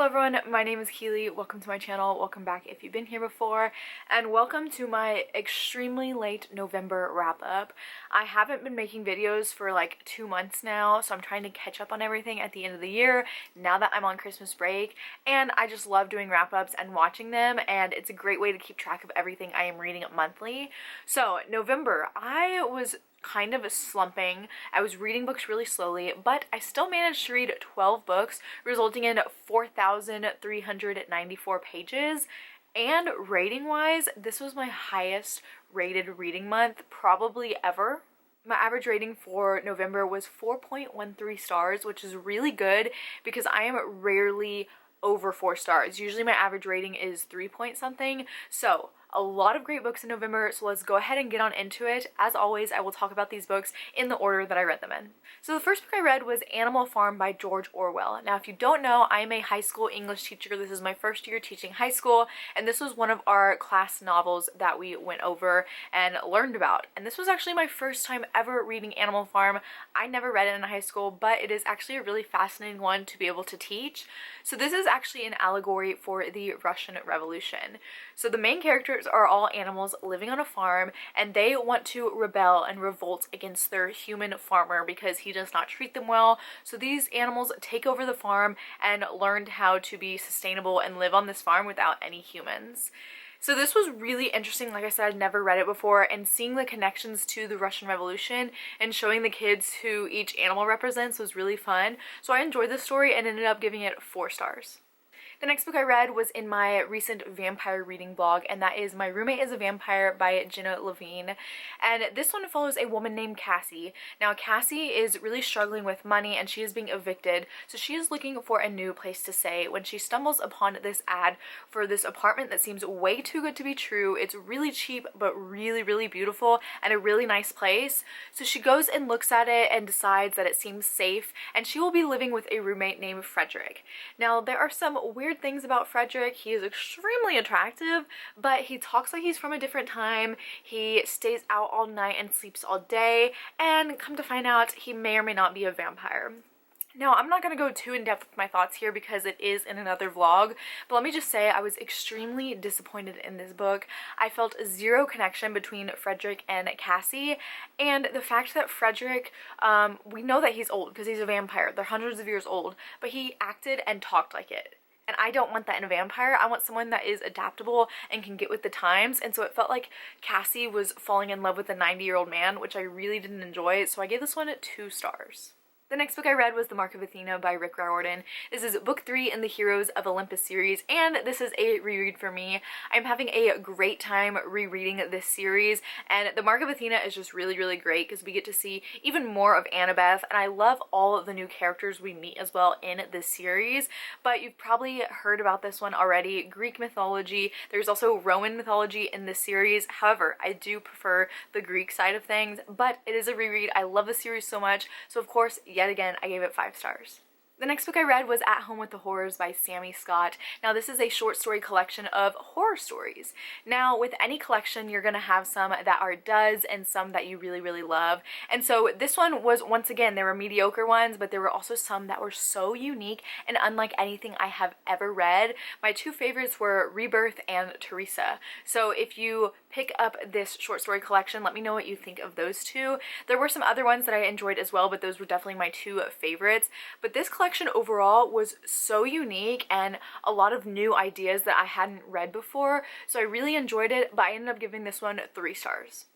Hello everyone, my name is Keely. Welcome to my channel. Welcome back if you've been here before, and welcome to my extremely late November wrap up. I haven't been making videos for like 2 months now, so I'm trying to catch up on everything at the end of the year now that I'm on Christmas break, and I just love doing wrap ups and watching them, and it's a great way to keep track of everything I am reading monthly. So November, I was kind of slumping. I was reading books really slowly, but I still managed to read 12 books, resulting in 4,394 pages. And rating wise, this was my highest rated reading month probably ever. My average rating for November was 4.13 stars, which is really good because I am rarely over 4 stars. Usually my average rating is 3 point something. So a lot of great books in November, so let's go ahead and get on into it. As always, I will talk about these books in the order that I read them in. So the first book I read was Animal Farm by George Orwell. Now, if you don't know, I am a high school English teacher. This is my first year teaching high school, and this was one of our class novels that we went over and learned about. And this was actually my first time ever reading Animal Farm. I never read it in high school, but it is actually a really fascinating one to be able to teach. So this is actually an allegory for the Russian Revolution. So the main characters are all animals living on a farm, and they want to rebel and revolt against their human farmer because he does not treat them well. So these animals take over the farm and learned how to be sustainable and live on this farm without any humans. So this was really interesting. Like I said, I'd never read it before, and seeing the connections to the Russian Revolution and showing the kids who each animal represents was really fun. So I enjoyed this story and ended up giving it 4 stars. The next book I read was in my recent vampire reading blog, and that is My Roommate is a Vampire by Jenna Levine. And this one follows a woman named Cassie. Now, Cassie is really struggling with money and she is being evicted, so she is looking for a new place to stay when she stumbles upon this ad for this apartment that seems way too good to be true. It's really cheap, but really, really beautiful and a really nice place. So she goes and looks at it and decides that it seems safe, and she will be living with a roommate named Frederick. Now, there are some weird things about Frederick. He is extremely attractive, but he talks like he's from a different time. He stays out all night and sleeps all day, and come to find out, he may or may not be a vampire. Now, I'm not going to go too in-depth with my thoughts here because it is in another vlog, but let me just say I was extremely disappointed in this book. I felt zero connection between Frederick and Cassie, and the fact that Frederick, we know that he's old because he's a vampire. They're hundreds of years old, but he acted and talked like it. And I don't want that in a vampire. I want someone that is adaptable and can get with the times. And so it felt like Cassie was falling in love with a 90-year-old man, which I really didn't enjoy. So I gave this one 2 stars. The next book I read was The Mark of Athena by Rick Riordan. This is book 3 in the Heroes of Olympus series, and this is a reread for me. I'm having a great time rereading this series, and The Mark of Athena is just really, really great because we get to see even more of Annabeth, and I love all of the new characters we meet as well in this series. But you've probably heard about this one already, Greek mythology. There's also Roman mythology in this series. However, I do prefer the Greek side of things, but it is a reread. I love the series so much, so of course, yet again, I gave it 5 stars. The next book I read was At Home with the Horrors by Sammy Scott. Now, this is a short story collection of horror stories. Now, with any collection, you're going to have some that are duds and some that you really, really love. And so this one was, once again, there were mediocre ones, but there were also some that were so unique and unlike anything I have ever read. My 2 favorites were Rebirth and Teresa. So if you pick up this short story collection, let me know what you think of those 2. There were some other ones that I enjoyed as well, but those were definitely my 2 favorites. But this collection overall was so unique and a lot of new ideas that I hadn't read before, so I really enjoyed it, but I ended up giving this one 3 stars.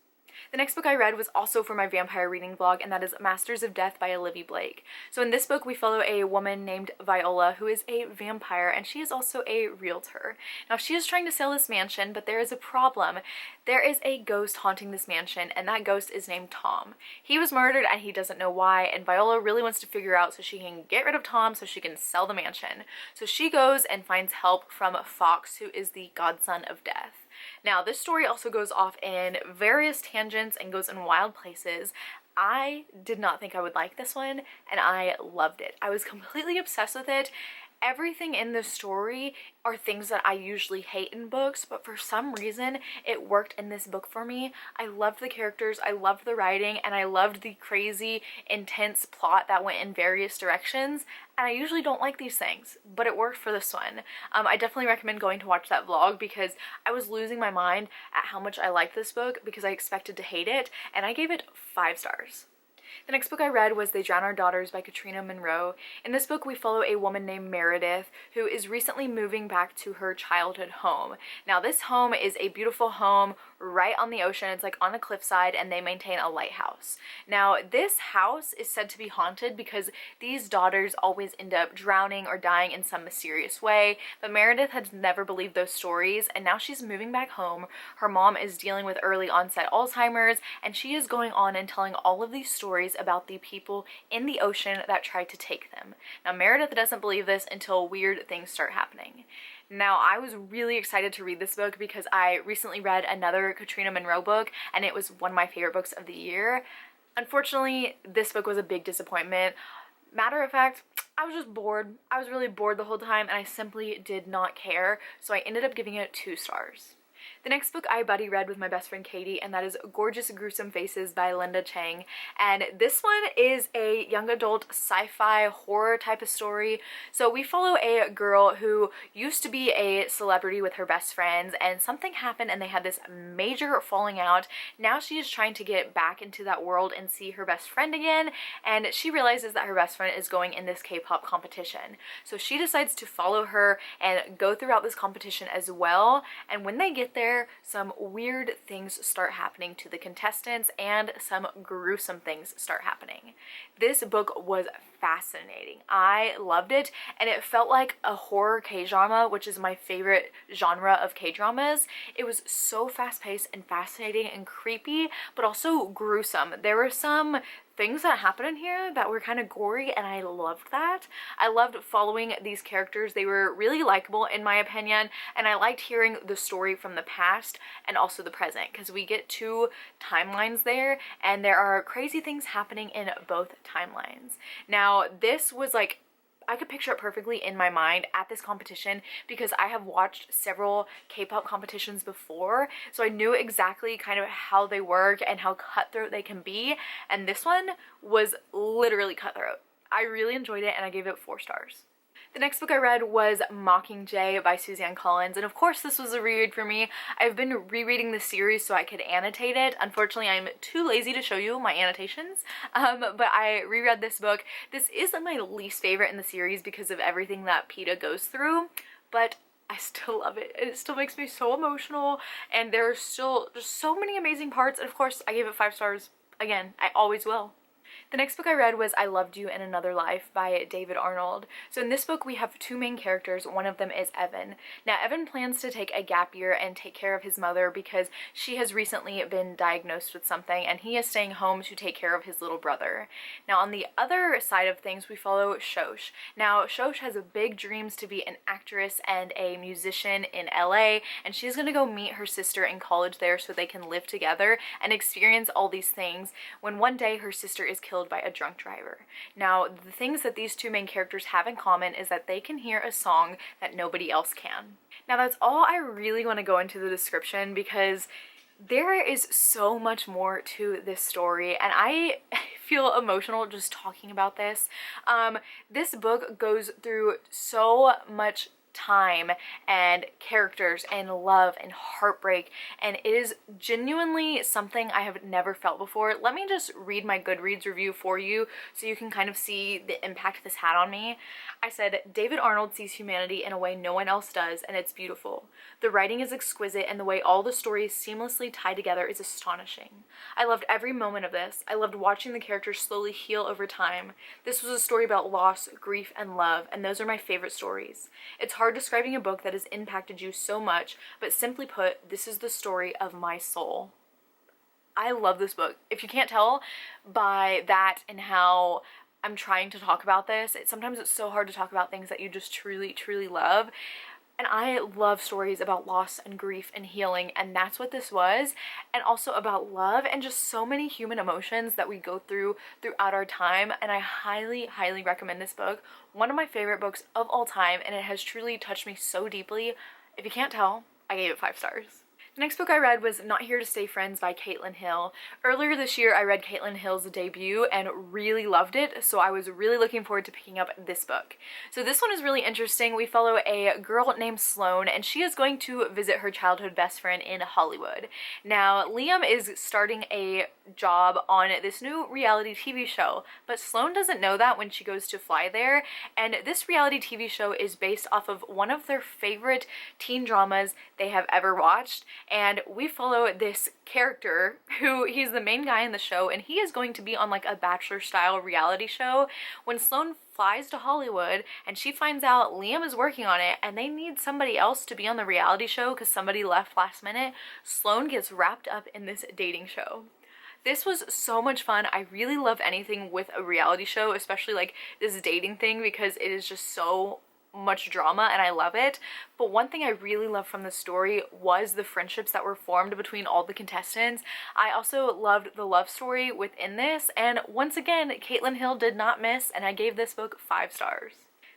The next book I read was also for my vampire reading vlog, and that is Masters of Death by Olivia Blake. So in this book, we follow a woman named Viola who is a vampire, and she is also a realtor. Now, she is trying to sell this mansion, but there is a problem. There is a ghost haunting this mansion, and that ghost is named Tom. He was murdered, and he doesn't know why, and Viola really wants to figure out so she can get rid of Tom so she can sell the mansion. So she goes and finds help from Fox, who is the godson of death. Now, this story also goes off in various tangents and goes in wild places. I did not think I would like this one, and I loved it. I was completely obsessed with it, everything in this story are things that I usually hate in books, but for some reason it worked in this book for me. I loved the characters, I loved the writing, and I loved the crazy, intense plot that went in various directions. And I usually don't like these things, but it worked for this one. I definitely recommend going to watch that vlog because I was losing my mind at how much I liked this book because I expected to hate it, and I gave it 5 stars. The next book I read was They Drown Our Daughters by Katrina Monroe. In this book, we follow a woman named Meredith who is recently moving back to her childhood home. Now, this home is a beautiful home right on the ocean. It's like on a cliffside, and they maintain a lighthouse. Now, this house is said to be haunted because these daughters always end up drowning or dying in some mysterious way, but Meredith had never believed those stories, and now she's moving back home. Her mom is dealing with early onset Alzheimer's, and she is going on and telling all of these stories about the people in the ocean that tried to take them. Now, Meredith doesn't believe this until weird things start happening. Now, I was really excited to read this book because I recently read another Katrina Monroe book, and it was one of my favorite books of the year. Unfortunately, this book was a big disappointment. Matter of fact, I was just bored. I was really bored the whole time, and I simply did not care, so I ended up giving it 2 stars. The next book I buddy read with my best friend Katie, and that is Gorgeous Gruesome Faces by Linda Chang. And this one is a young adult sci-fi horror type of story. So we follow a girl who used to be a celebrity with her best friends, and something happened and they had this major falling out. Now she is trying to get back into that world and see her best friend again, and she realizes that her best friend is going in this K-pop competition. So she decides to follow her and go throughout this competition as well, and when they get there, some weird things start happening to the contestants and some gruesome things start happening. This book was fascinating. I loved it, and it felt like a horror K-drama, which is my favorite genre of K-dramas. It was so fast-paced and fascinating and creepy, but also gruesome. There were some things that happened in here that were kind of gory, and I loved that. I loved following these characters. They were really likable in my opinion, and I liked hearing the story from the past and also the present because we get 2 timelines there, and there are crazy things happening in both timelines. Now, this was like, I could picture it perfectly in my mind at this competition because I have watched several K-pop competitions before, so I knew exactly kind of how they work and how cutthroat they can be, and this one was literally cutthroat. I really enjoyed it, and I gave it 4 stars. The next book I read was Mockingjay by Suzanne Collins, and of course this was a reread for me. I've been rereading the series so I could annotate it. Unfortunately, I'm too lazy to show you my annotations, but I reread this book. This is my least favorite in the series because of everything that Peeta goes through, but I still love it. It still makes me so emotional, and there are still just so many amazing parts, and of course I gave it 5 stars. Again, I always will. The next book I read was I Loved You in Another Life by David Arnold. So in this book we have 2 main characters. One of them is Evan. Now Evan plans to take a gap year and take care of his mother because she has recently been diagnosed with something, and he is staying home to take care of his little brother. Now on the other side of things we follow Shosh. Now Shosh has big dreams to be an actress and a musician in LA, and she's going to go meet her sister in college there so they can live together and experience all these things when one day her sister is killed by a drunk driver. Now, the things that these 2 main characters have in common is that they can hear a song that nobody else can. Now, that's all I really want to go into the description because there is so much more to this story, and I feel emotional just talking about this. This book goes through so much time and characters and love and heartbreak, and it is genuinely something I have never felt before. Let me just read my Goodreads review for you so you can kind of see the impact this had on me. I said, David Arnold sees humanity in a way no one else does, and it's beautiful. The writing is exquisite, and the way all the stories seamlessly tie together is astonishing. I loved every moment of this. I loved watching the characters slowly heal over time. This was a story about loss, grief, and love, and those are my favorite stories. It's hard describing a book that has impacted you so much, but simply put, this is the story of my soul. I love this book. If you can't tell by that and how I'm trying to talk about this, sometimes it's so hard to talk about things that you just truly, truly love. And I love stories about loss and grief and healing, and that's what this was. And also about love and just so many human emotions that we go through throughout our time. And I highly, highly recommend this book. One of my favorite books of all time, and it has truly touched me so deeply. If you can't tell, I gave it 5 stars. The next book I read was Not Here to Stay Friends by Caitlin Hill. Earlier this year, I read Caitlin Hill's debut and really loved it, so I was really looking forward to picking up this book. So this one is really interesting. We follow a girl named Sloane, and she is going to visit her childhood best friend in Hollywood. Now, Liam is starting a job on this new reality TV show, but Sloane doesn't know that when she goes to fly there, and this reality TV show is based off of one of their favorite teen dramas they have ever watched. And we follow this character who he's the main guy in the show, and he is going to be on like a Bachelor style reality show when Sloane flies to Hollywood and she finds out Liam is working on it and they need somebody else to be on the reality show because somebody left last minute. Sloane gets wrapped up in this dating show. This was so much fun. I really love anything with a reality show, especially like this dating thing, because it is just so much drama and I love it. But one thing I really loved from the story was the friendships that were formed between all the contestants. I also loved the love story within this, and once again, Caitlin Hill did not miss, and I gave this book 5 stars.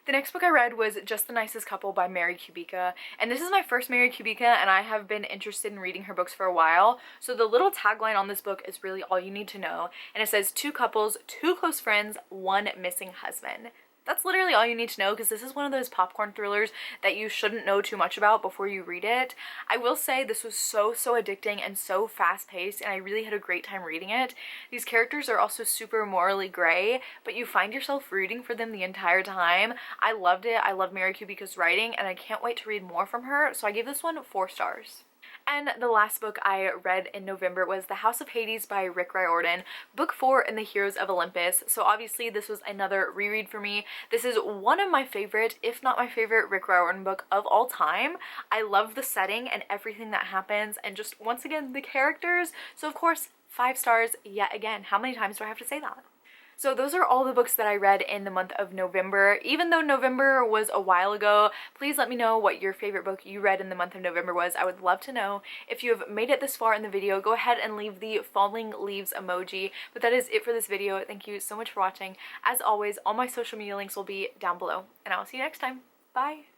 The next book I read was Just the Nicest Couple by Mary Kubica, and this is my first Mary Kubica, and I have been interested in reading her books for a while. So the little tagline on this book is really all you need to know, and it says 2 couples, 2 close friends, 1 missing husband. That's literally all you need to know, because this is one of those popcorn thrillers that you shouldn't know too much about before you read it. I will say this was so addicting and so fast-paced, and I really had a great time reading it. These characters are also super morally gray, but you find yourself rooting for them the entire time. I loved it. I love Mary Kubica's writing, and I can't wait to read more from her, so I gave this one 4 stars. And the last book I read in November was The House of Hades by Rick Riordan, book 4 in the Heroes of Olympus. So obviously this was another reread for me. This is one of my favorite, if not my favorite, Rick Riordan book of all time. I love the setting and everything that happens, and just once again the characters. So of course 5 stars yet again. How many times do I have to say that? So those are all the books that I read in the month of November. Even though November was a while ago, please let me know what your favorite book you read in the month of November was. I would love to know. If you have made it this far in the video, go ahead and leave the falling leaves emoji. But that is it for this video. Thank you so much for watching. As always, all my social media links will be down below, and I will see you next time. Bye!